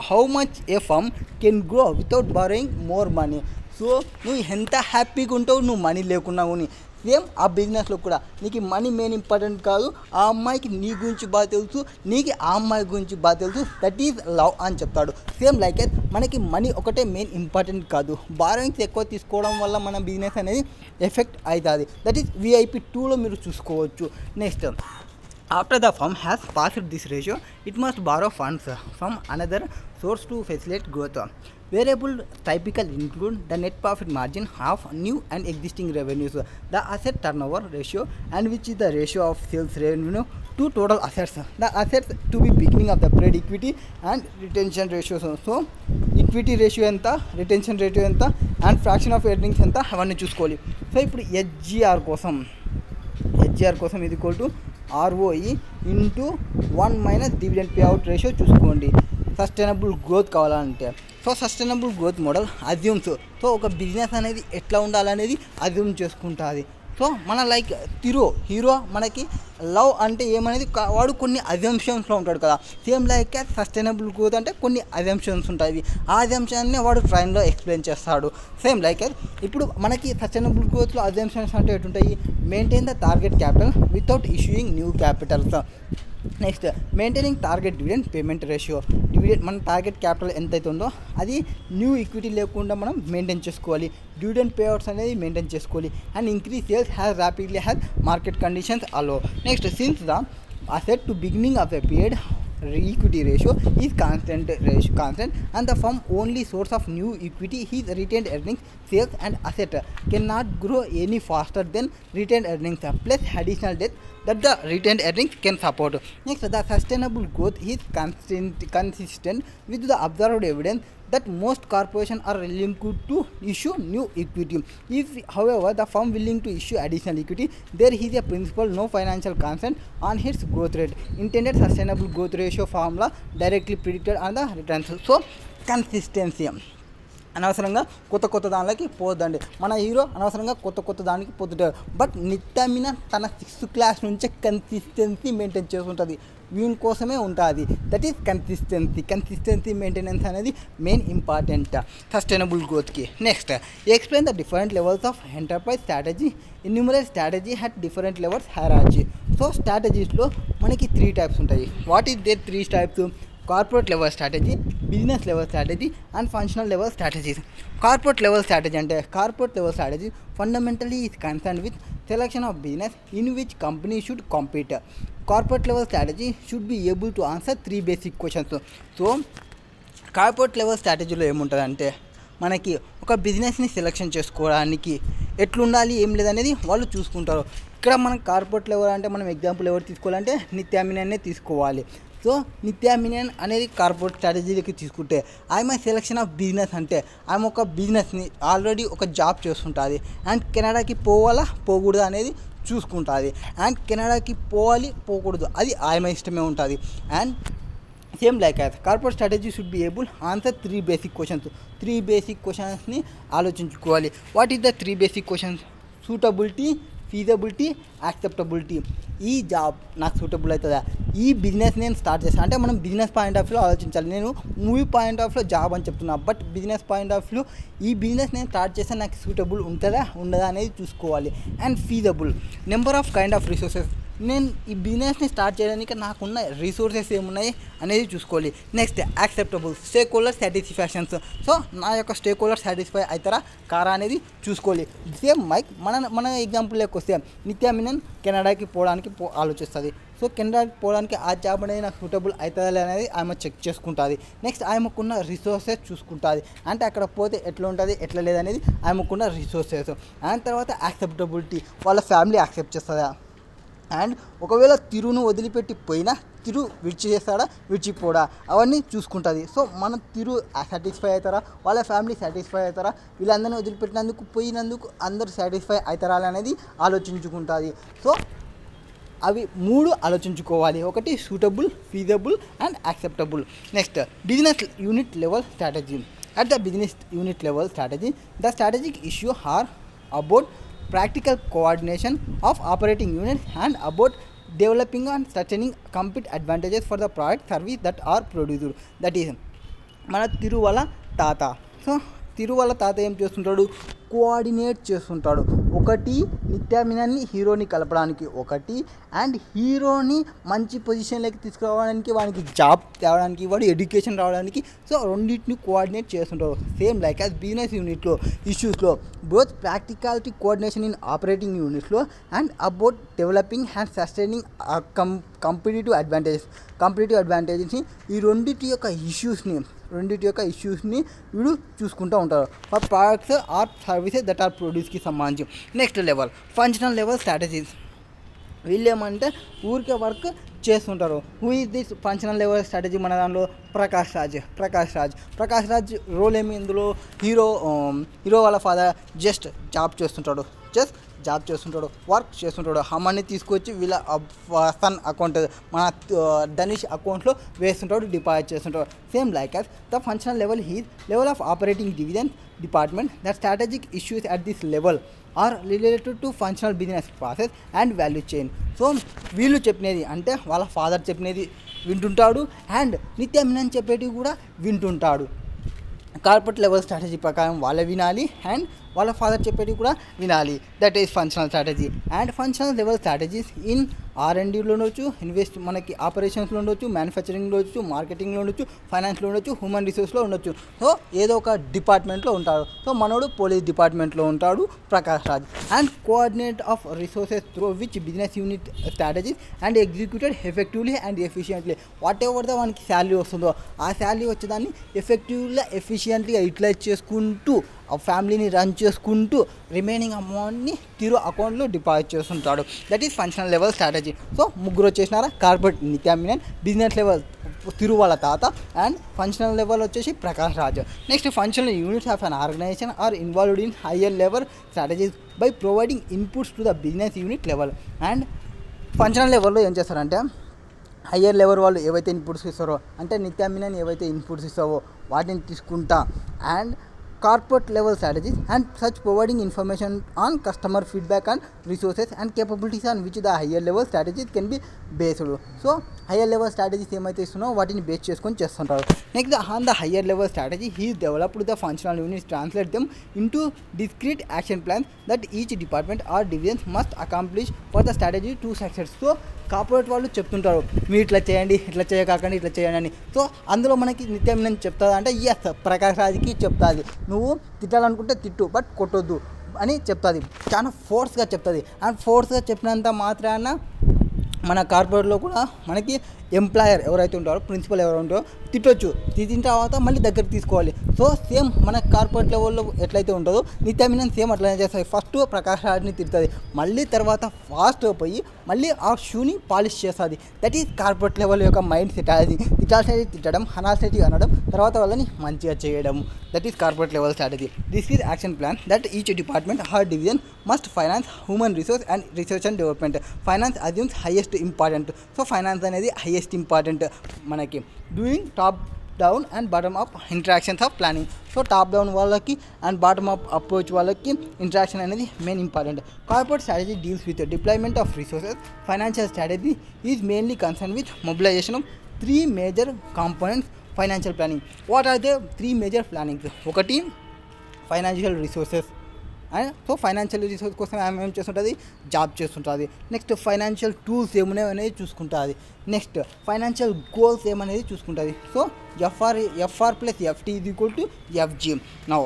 A: how much a firm can grow without borrowing more money. So నువ్వు ఎంత హ్యాపీగా ఉంటావు నువ్వు మనీ లేకున్నా కానీ. సేమ్ ఆ బిజినెస్లో కూడా నీకు మనీ మెయిన్ ఇంపార్టెంట్ కాదు, ఆ అమ్మాయికి నీ గురించి బాగా తెలుసు, నీకు ఆ అమ్మాయి గురించి బాగా తెలుసు, దట్ ఈజ్ లవ్ అని చెప్తాడు. సేమ్ లైక్ ఎట్ మనకి మనీ ఒకటే మెయిన్ ఇంపార్టెంట్ కాదు, బారోయింగ్స్ ఎక్కువ తీసుకోవడం వల్ల మన బిజినెస్ అనేది ఎఫెక్ట్ అవుతుంది. దట్ ఈస్ VIP 2లో మీరు చూసుకోవచ్చు. Next, after the firm has passed this ratio, it must borrow funds from another source to facilitate growth. Variable typically include the net profit margin of new and existing revenues, the asset turnover ratio, and which is the ratio of sales revenue to total assets. The assets to be beginning of the paid equity and retention ratios. So equity ratio ఎంత, retention ratio ఎంత, and fraction of earnings ఎంత అవన్నీ చూసుకోవాలి. So ఇప్పుడు HGR కోసం ఇది equal to ROE into 1 minus dividend payout ratio చూసుకోండి. Sustainable growth కావాలంటే, so sustainable growth model assumes, so ఒక బిజినెస్ అనేది ఎట్లా ఉండాలనేది అజ్యూమ్ చేసుకుంటుంది. సో మన లైక్ హీరో మనకి లవ్ అంటే ఏమనేది వాడు కొన్ని అజంప్షన్స్లో ఉంటాడు కదా. సేమ్ లైక్ సస్టైనబుల్ గ్రోత్ అంటే కొన్ని అజంప్షన్స్ ఉంటాయి, ఆ అజంప్షన్ని వాడు ట్రైన్లో ఎక్స్ప్లెయిన్ చేస్తాడు. సేమ్ లైక్ ఇప్పుడు మనకి సస్టైనబుల్ గ్రోత్లో అజంప్షన్స్ అంటే ఎటుంటాయి, maintain the target capital without issuing new capitals. Next, maintaining target dividend payment ratio, మన టార్గెట్ క్యాపిటల్ ఎంతైతే ఉందో అది న్యూ ఈక్విటీ లేకుండా మనం మెయింటైన్ చేసుకోవాలి. డివిడెండ్ పేఅవుట్స్ అనేది మెయింటైన్ చేసుకోవాలి. And increase sales has rapidly has market conditions allow. Next, since the asset to beginning of the period equity ratio is constant and the firm only source of new equity, his retained earnings, sales and asset cannot grow any faster than retained earnings plus additional debt that the retained earnings can support. Next, the sustainable growth is consistent with the observed evidence that most corporations are linked to issue new equity. If, however, the firm willing to issue additional equity, there is a principle no financial constraint on its growth rate. Intended sustainable growth ratio formula directly predicted on the returns. So, consistency. అనవసరంగా కొత్త దానిలోకి పోద్దండి. మన hero అనవసరంగా కొత్త దానికి పోతుంటాడు, but నిత్యమిన తన 6th class నుంచే consistency maintain చేస్తుంటుంది, వీని కోసమే ఉంటుంది. దట్ ఈస్ కన్సిస్టెన్సీ మెయింటెనెన్స్ అనేది మెయిన్ ఇంపార్టెంట్ సస్టైనబుల్ గ్రోత్కి. Next, explain the different levels of enterprise strategy, enumerate strategy at different levels hierarchy. So స్ట్రాటజీస్లో మనకి 3 టైప్స్ ఉంటాయి. What is there 3 types? Corporate level strategy, business level strategy and functional level strategies. Corporate level strategy fundamentally is concern with selection of business in which company should compete. Corporate level strategy should be able to answer 3 basic questions. So corporate level స్ట్రాటజీలో ఏముంటుందంటే, మనకి ఒక బిజినెస్ని selection చేసుకోవడానికి ఎట్లుండాలి ఏం లేదనేది వాళ్ళు చూసుకుంటారు. ఇక్కడ మనం కార్పొరేట్ లెవెల్ అంటే మనం ఎగ్జాంపుల్ ఎవరు తీసుకోవాలంటే నిత్యామినే తీసుకోవాలి. సో నిత్యామినన్ అనేది కార్పొరేట్ స్ట్రాటజీకి తీసుకుంటే, ఆమె సెలెక్షన్ ఆఫ్ బిజినెస్ అంటే ఆమె ఒక బిజినెస్ని ఆల్రెడీ ఒక జాబ్ చేస్తుంటుంది అండ్ కెనడాకి పోవాలా పోకూడదు అనేది చూసుకుంటుంది. అండ్ కెనడాకి పోకూడదు అది ఆమె ఇష్టమే ఉంటుంది. And same like as corporate strategy should be able answer 3 basic questions. 3 basic క్వశ్చన్స్ని ఆలోచించుకోవాలి. What is the 3 basic questions? Suitability, feasibility, acceptability. ఈ జాబ్ నాకు సూటబుల్ అవుతుందా, ఈ బిజినెస్ నేను స్టార్ట్ చేస్తాను అంటే మనం బిజినెస్ పాయింట్ ఆఫ్ వ్యూలో ఆలోచించాలి. నేను మూవీ పాయింట్ ఆఫ్ వ్యూలో జాబ్ అని చెప్తున్నా, but business point of view ఈ బిజినెస్ నేను స్టార్ట్ చేస్తే నాకు సూటబుల్ ఉంటుందా ఉండదా అనేది చూసుకోవాలి. And feasible, number of kind of resources, నేను ఈ బిజినెస్ని స్టార్ట్ చేయడానికి నాకున్న రిసోర్సెస్ ఏమున్నాయి అనేది చూసుకోవాలి. Next, acceptable, stake holder satisfactions. So నా యొక్క స్టేక్ హోల్డర్ సాటిస్ఫై అవుతారా కారా అనేది చూసుకోవాలి. సేమ్ మైక్ మన ఎగ్జాంపుల్లోకి వస్తే నిత్యామినన్ కెనడాకి పోవడానికి ఆలోచిస్తుంది. సో కెనడాకి పోవడానికి ఆ జాబ్ అనేది నాకు సూటబుల్ అవుతుందా అనేది ఆమె చెక్ చేసుకుంటుంది. నెక్స్ట్, ఆమెకున్న రిసోర్సెస్ చూసుకుంటుంది, అంటే అక్కడ పోతే ఎట్లా ఉంటుంది ఎట్లా లేదనేది ఆమెకున్న రిసోర్సెస్. అండ్ తర్వాత యాక్సెప్టబిలిటీ, వాళ్ళ ఫ్యామిలీ యాక్సెప్ట్ చేస్తుందా. అండ్ ఒకవేళ తిరును వదిలిపెట్టి పోయినా తిరు విడిచిపోడా అవన్నీ చూసుకుంటుంది. సో మన తిరు సాటిస్ఫై అవుతారా, వాళ్ళ ఫ్యామిలీ సాటిస్ఫై అవుతారా, వీళ్ళందరినీ వదిలిపెట్టినందుకు పోయినందుకు అందరూ సాటిస్ఫై అవుతారా అనేది ఆలోచించుకుంటుంది. సో అవి 3 ఆలోచించుకోవాలి. ఒకటి suitable, feasible and acceptable. Next, business unit level strategy. At the business unit level strategy, the strategic issue or about practical coordination of operating units and about developing and sustaining compete advantages for the product service that are produced. That is మన తిరువల తాత. So తిరు వాళ్ళ తాత ఏం చేస్తుంటాడు, coordinate చేస్తుంటాడు. ఒకటి నిత్యా మీనన్ని హీరోని కలపడానికి, ఒకటి అండ్ హీరోని మంచి పొజిషన్లోకి తీసుకురావడానికి, వానికి జాబ్ తేవడానికి, వాడు ఎడ్యుకేషన్ రావడానికి. సో రెండింటిని కోఆర్డినేట్ చేస్తుంటారు. సేమ్ లైక్ యాజ్ బిజినెస్ యూనిట్లో ఇష్యూస్లో both practicality coordination in operating యూనిట్స్లో and about developing and sustaining competitive అడ్వాంటేజెస్ని ఈ రెండింటి యొక్క ఇష్యూస్ని వీడు చూసుకుంటూ ఉంటారు for products or services that are ప్రొడ్యూస్కి సంబంధించి. Next level functional level strategies. వీళ్ళు ఏమంటే ఊరికే వర్క్ చేస్తుంటారు. Who is this functional level strategy? మన దానిలో ప్రకాష్ రాజ్ రోల్ ఏమి ఇందులో? హీరో వాళ్ళ ఫాదర్ జస్ట్ జాబ్ చేస్తుంటాడు, వర్క్ చేస్తుంటాడు. అమ్మని తీసుకొచ్చి వీళ్ళ సన్ అకౌంట్, మన ధనుష్ అకౌంట్లో వేస్తుంటాడు, డిపాజిట్ చేస్తుంటాడు. Same like as the functional level is level of operating division department. The strategic issues at this level or related to functional business process and value chain. So వీళ్ళు చెప్పినది అంటే వాళ్ళ father చెప్పినది వింటుంటాడు and నిత్యా మీనన్ చెప్పేటివి కూడా వింటుంటాడు. Corporate level strategy ప్రకారం వాళ్ళే వినాలి and వాళ్ళ ఫాదర్ చెప్పేటివి కూడా వినాలి. That is functional strategy. And functional level strategies in R&Dలో ఉండొచ్చు, మనకి ఆపరేషన్స్లో ఉండొచ్చు, మ్యానుఫ్యాక్చరింగ్లో ఉండొచ్చు, మార్కెటింగ్లో ఉండొచ్చు, ఫైనాన్స్లో ఉండొచ్చు, హ్యూమన్ రిసోర్స్లో ఉండొచ్చు. సో ఏదో ఒక డిపార్ట్మెంట్లో ఉంటాడు. సో మనోడు పోలీస్ డిపార్ట్మెంట్లో ఉంటాడు Prakash Raj. And coordinate of resources through which business unit strategies and executed effectively and efficiently. What ever the మనకి శాలరీ వస్తుందో ఆ శాలరీ వచ్చేదాన్ని ఎఫిషియెంట్లీగా యూటిలైజ్ చేసుకుంటూ ఆ ఫ్యామిలీని రన్ చేసుకుంటూ రిమైనింగ్ అమౌంట్ని తిరు అకౌంట్లో డిపాజిట్ చేస్తుంటాడు. That is functional level strategy. So ముగ్గురు వచ్చేసినారా? Corporate Nithya Menon, business level Thiru వాళ్ళ తాత అండ్ ఫంక్షనల్ లెవెల్ వచ్చేసి Prakash Raj. Next functional units of an organisation are involved in higher level strategies by providing inputs to the business unit level. And functional లెవెల్లో ఏం చేస్తారంటే higher level వాళ్ళు ఏవైతే ఇన్పుట్స్ ఇస్తారో, అంటే నిత్యా మీనన్ ఏవైతే ఇన్పుట్స్ ఇస్తావో వాటిని తీసుకుంటా and corporate level strategies and such providing information on customer feedback and resources and capabilities on which the higher level strategies can be based. So higher level strategies ఏమైతే ఇస్తున్నారో వాటిని బేస్ చేసుకొని చేస్తుంటారు. Next on the higher level strategy he developed the functional units translate them into discrete action plans that each department or divisions must accomplish for the strategy to success. So corporate వాళ్ళు చెప్తుంటారు మీరు ఇట్లా చేయండి, ఇట్లా చేయకాకండి, ఇట్లా చేయండి అని. So అందులో మనకి నిత్యం నేను చెప్తుంది అంటే ఎస్ ప్రకాష్ రాజ్కి చెప్తుంది, నువ్వు తిట్టాలనుకుంటే తిట్టు బట్ కొట్టొద్దు అని చెప్తుంది. చాలా ఫోర్స్గా చెప్తుంది. అండ్ ఫోర్స్గా చెప్పినంత మాత్రాన మన కార్పొరేట్లో కూడా మనకి ఎంప్లాయర్ ఎవరైతే ఉంటారో, ప్రిన్సిపల్ ఎవరు ఉంటారో తిట్టొచ్చు, తిట్టిన తర్వాత మళ్ళీ దగ్గరికి తీసుకోవాలి. సో సేమ్ మన కార్పొరేట్ లెవెల్లో ఎట్లయితే ఉంటుందో నిత్యా మీనన్ సేమ్ అట్లనే చేస్తుంది. ఫస్ట్ ప్రకాష్ రాజ్ని తిడుతుంది, మళ్ళీ తర్వాత ఫాస్ట్గా పోయి మళ్ళీ ఆ షూని పాలిష్ చేస్తుంది. దట్ ఈస్ కార్పొరేట్ లెవెల్ యొక్క మైండ్ సెట్. అది తిట్టాల్సినవి తిట్టడం, అనాల్సినవి అనడం, తర్వాత వాళ్ళని మంచిగా చేయడం. That is corporate level strategy. This is action plan that each department or division must finance human resource and research and development. Finance assumes highest important. So finance అనేది హైయెస్ట్ ఇంపార్టెంట్ మనకి. Doing top down and bottom up interactions of planning. So top down వాళ్ళకి and bottom up approach వాళ్ళకి interaction అనేది main important. Corporate strategy deals with deployment of resources. Financial strategy is mainly concern with mobilization of 3 major components financial planning. What are the 3 major plannings? ఒకటి financial resources. So financial resource కోసం ఆమె ఏం చేస్తుంటుంది, job చేస్తుంటుంది. Next financial tools ఏమున్నాయి అనేది చూసుకుంటుంది. Next financial goals ఏమనేది చూసుకుంటుంది. So FR plus FT is equal to FG. Now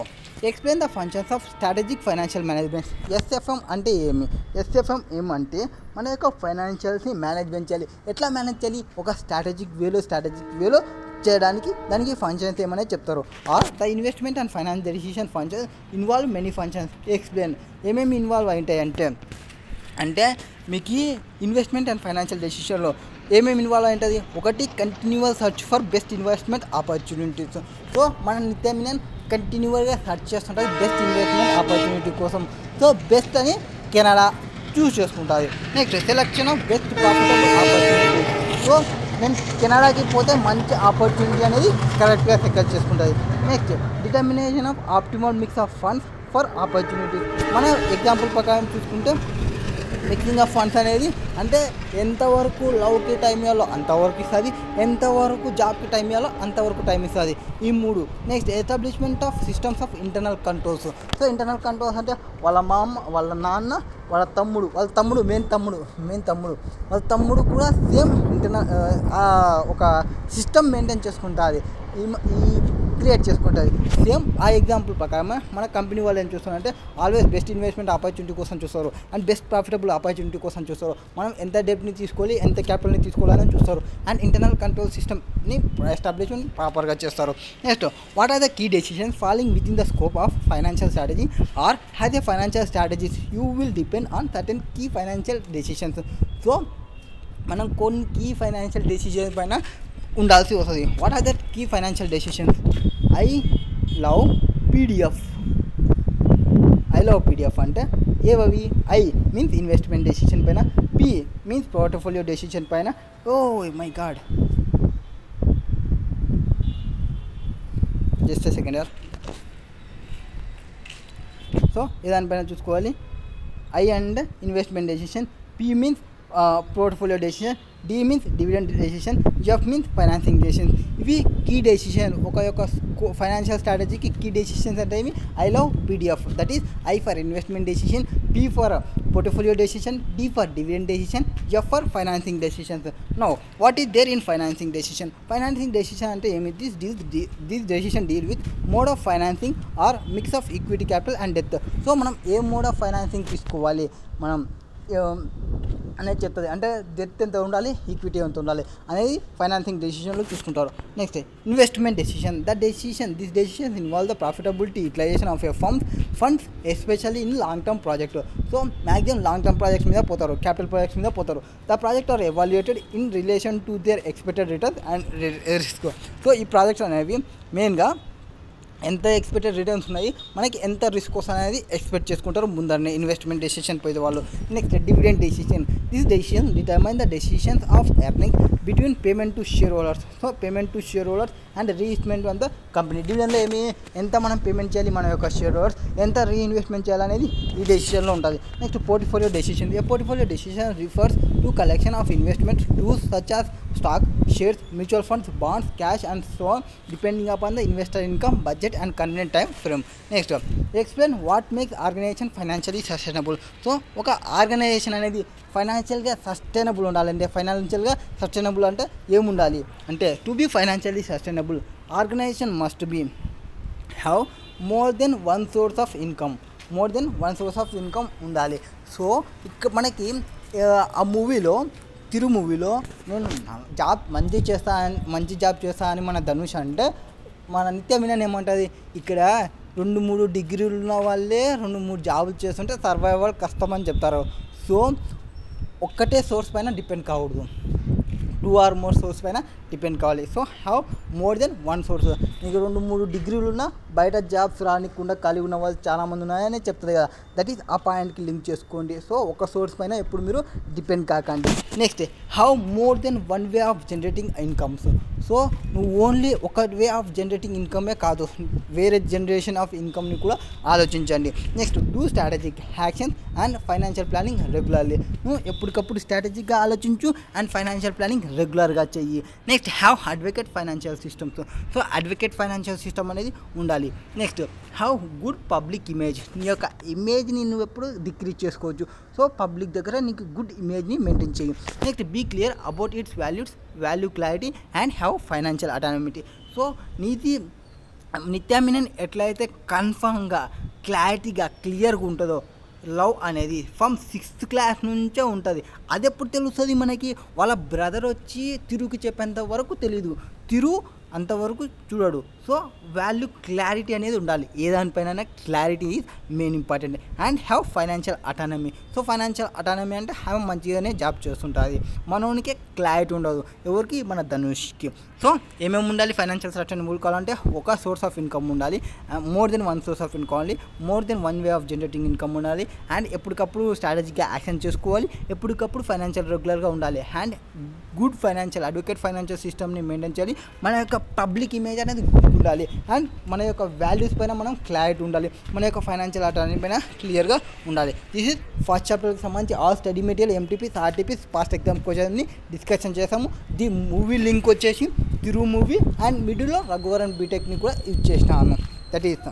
A: explain the functions of strategic financial management. SFM అంటే ఏమి? ఎస్ఎఫ్ఎం ఏమంటే మన యొక్క ఫైనాన్షియల్స్ని మేనేజ్మెంట్ చేయాలి. ఎట్లా మేనేజ్ చేయాలి? ఒక స్ట్రాటజిక్ వేలో చేయడానికి దానికి ఫంక్షన్స్ ఏమనే చెప్తారు. Are the investment and finance decision functions involve many functions. Explain ఏమేమి ఇన్వాల్వ్ అయింటాయి అంటే మీకు ఈ ఇన్వెస్ట్మెంట్ అండ్ ఫైనాన్షియల్ డెసిషన్లో ఏమేమి ఇన్వాల్వ్ అయింటుంది? ఒకటి continual search for best investment opportunities. So మన నిత్యా మీనన్ కంటిన్యూవర్గా సర్చ్ చేస్తుంటుంది బెస్ట్ ఇన్వెస్ట్మెంట్ ఆపర్చునిటీ కోసం. సో బెస్ట్ అని కెనడా చూస్ చేసుకుంటుంది. Next selection of best profitable opportunity. So నేను కెనడాకి పోతే మంచి ఆపర్చునిటీ అనేది కరెక్ట్గా సెలెక్ట్ చేసుకుంటుంది. Next determination of optimal mix of funds for opportunity. మన ఎగ్జాంపుల్ ప్రకారం చూసుకుంటే మిక్సింగ్ ఆఫ్ ఫండ్స్ అనేది అంటే ఎంతవరకు లవ్కి టైం ఇవ్వాలో అంతవరకు ఇస్తుంది, ఎంతవరకు జాబ్కి టైం ఇవ్వాలో అంతవరకు టైం ఇస్తుంది. ఈ మూడు. Next establishment of systems of internal controls. So internal controls అంటే వాళ్ళ మామ, వాళ్ళ నాన్న, వాళ్ళ తమ్ముడు మెయిన్ తమ్ముడు కూడా సేమ్ ఇంటర్నల్ ఒక సిస్టమ్ మెయింటైన్ చేసుకుంటుంది, ఈ క్రియేట్ చేసుకుంటుంది. సేమ్ ఆ ఎగ్జాంపుల్ ప్రకారం మన కంపెనీ వాళ్ళు ఏం చూస్తారంటే ఆల్వేస్ బెస్ట్ ఇన్వెస్ట్మెంట్ ఆపర్చునిటీ కోసం చూస్తారు అండ్ బెస్ట్ ప్రాఫిటబుల్ ఆపర్చునిటీ కోసం చూస్తారు. మనం ఎంత డెబ్ట్ని తీసుకోవాలి, ఎంత క్యాపిటల్ని తీసుకోవాలని చూస్తారు అండ్ ఇంటర్నల్ కంట్రోల్ సిస్టమ్ని ఎస్టాబ్లిష్మెంట్ ప్రాపర్గా చేస్తారు. Next what are the key decisions falling within the scope of financial strategy or has a financial strategies you will depend on certain key financial decisions. So మనం కొన్ని key financial decisions పైన ఉండాల్సి వస్తుంది. What are that key financial decisions? I love PDF అంటే ఏవవి? I means investment decision పైన, P means portfolio decision పైన. Oh my God, just second year. So దానిపైన చూసుకోవాలి. I and investment decision, P means portfolio decision, D means dividend decision, F means financing decision. ఇవి key decision. ఒక యొక్క ఫైనాన్షియల్ స్ట్రాటజీకి key decisions అంటే ఏమి? I love PDF, that is I for investment decision, P for portfolio decision, D for dividend decision, F for financing decisions. Now what is there in financing decision? Financing decision అంటే ఏమి? This decision deal with mode of financing are mix of equity capital and debt. So మనం ఏ mode of financing తీసుకోవాలి మనం అనేది చెప్తుంది. అంటే death ఎంత ఉండాలి, ఈక్విటీ ఎంత ఉండాలి అనేది ఫైనాన్సింగ్ డెసిషన్లో చూసుకుంటారు. Next investment decision. This decision involve the profitability utilization of a funds especially in long term project. So maximum long term projects మీద పోతారు, క్యాపిటల్ ప్రాజెక్ట్స్ మీద పోతారు. The project are evaluated in relation to their expected returns and risk. So ఈ projects అనేవి మెయిన్గా ఎంత expected returns ఉన్నాయి, మనకి ఎంత రిస్క్ వస్తుంది అనేది ఎక్స్పెక్ట్ చేసుకుంటారు ముందరనే ఇన్వెస్ట్మెంట్ డెసిషన్ పోయే వాళ్ళు. Next dividend decision. This decision determine the decisions of earning between payment to share holders. So payment to share holders and reinvestment on the company. డివిడెండ్లో ఏమి, ఎంత మనం పేమెంట్ చేయాలి మన యొక్క షేర్ హోల్డర్స్, ఎంత రీఇన్వెస్ట్మెంట్ చేయాలనేది ఈ డెసిషన్లో ఉంటుంది. Next portfolio decision. A portfolio decision refers to collection of investment tools such as stock, shares, mutual funds, bonds, cash and so on depending upon the investor income, budget and convenient time frame. Next, explain what makes organization financially sustainable. So ఒక organization అనేది ఫైనాన్షియల్గా sustainable ఉండాలంటే, ఫైనాన్షియల్గా sustainable అంటే ఏముండాలి అంటే, to be financially sustainable organization must be have more than one source of income ఉండాలి. So ఇక్కడ మనకి ఆ తిరు మూవీలో నేను మంచి జాబ్ చేస్తా అని మన ధనుష్ అంటే, మన నిత్య మీనన్ ఏమంటుంది, ఇక్కడ 2-3 డిగ్రీలు ఉన్న వాళ్ళే 2-3 జాబులు చేస్తుంటే సర్వైవల్ కష్టం అని చెప్తారు. సో ఒక్కటే సోర్స్ పైన డిపెండ్ కాకూడదు, 2 or more సోర్స్ పైన డిపెండ్ కావాలి. So have more than 1 source. నీకు 2-3 డిగ్రీలు ఉన్నా బయట జాబ్స్ రానికుండా ఖాళీ ఉన్న వాళ్ళు చాలామంది ఉన్నాయని చెప్తుంది కదా, దట్ ఈస్ ఆ పాయింట్కి లింక్ చేసుకోండి. సో ఒక సోర్స్ పైన ఎప్పుడు మీరు డిపెండ్ కాకండి. Next have more than 1 way of generating incomes. So నువ్వు ఓన్లీ ఒక వే ఆఫ్ జనరేటింగ్ ఇన్కమే కాదు, వేరే జనరేషన్ ఆఫ్ ఇన్కమ్ని కూడా ఆలోచించండి. Next do strategic actions and financial planning regularly. నువ్వు ఎప్పటికప్పుడు స్ట్రాటజిక్గా ఆలోచించు అండ్ ఫైనాన్షియల్ ప్లానింగ్ రెగ్యులర్గా చెయ్యి. Next have advocate financial systems. So advocate financial system అనేది ఉండాలి. Next have good public image. నీ యొక్క ఇమేజ్ని నువ్వు ఎప్పుడు డిక్రీజ్ చేసుకోవచ్చు. సో పబ్లిక్ దగ్గర నీకు గుడ్ ఇమేజ్ని మెయింటైన్ చేయి. Next be clear about its value clarity and have financial autonomity. So Nithya Menen ఎట్లయితే కన్ఫర్మ్గా క్లియర్గా ఉంటుందో, లవ్ అనేది ఫ్రమ్ 6th క్లాస్ నుంచే ఉంటుంది. అది ఎప్పుడు తెలుస్తుంది మనకి, వాళ్ళ బ్రదర్ వచ్చి తిరుకి చెప్పేంత వరకు తెలీదు, తిరు అంతవరకు చూడడు. సో వాల్యూ క్లారిటీ అనేది ఉండాలి, ఏ దానిపైన clarity is main important. And have financial autonomy. So financial autonomy అంటే హ్యావ్ మంచిగానే జాబ్ చేస్తుంటుంది, మనోనికే క్లారిటీ ఉండదు, ఎవరికి, మన ధనుష్కి. సో ఏమేమి ఉండాలి ఫైనాన్షియల్ సస్టైనబుల్ కావాలంటే, ఒక సోర్స్ ఆఫ్ ఇన్కమ్ ఉండాలి, more than 1 source of income ఉండాలి, more than 1 way of generating income ఉండాలి, అండ్ ఎప్పటికప్పుడు స్ట్రాటజిక్గా యాక్షన్ చేసుకోవాలి, ఎప్పటికప్పుడు ఫైనాన్షియల్ రెగ్యులర్గా ఉండాలి, అండ్ గుడ్ అడ్వకేట్ ఫైనాన్షియల్ సిస్టమ్ని మెయింటైన్ చేయాలి. మన యొక్క పబ్లిక్ ఇమేజ్ అనేది గుడ్ ఉండాలి, అండ్ మన యొక్క వాల్యూస్ పైన మనం క్లారిటీ ఉండాలి, మన యొక్క ఫైనాన్షియల్ అటానమీ పైన క్లియర్గా ఉండాలి. దిస్ ఇస్ ఫస్ట్ చాప్టర్కి సంబంధించి all study material MTPs RTPs past exam క్వశ్చన్ని డిస్కషన్ చేసాము. ది మూవీ లింక్ వచ్చేసి తిరు మూవీ అండ్ మిడిల్లో రఘువరన్ బీటెక్ని కూడా యూజ్ చేసినాను. That is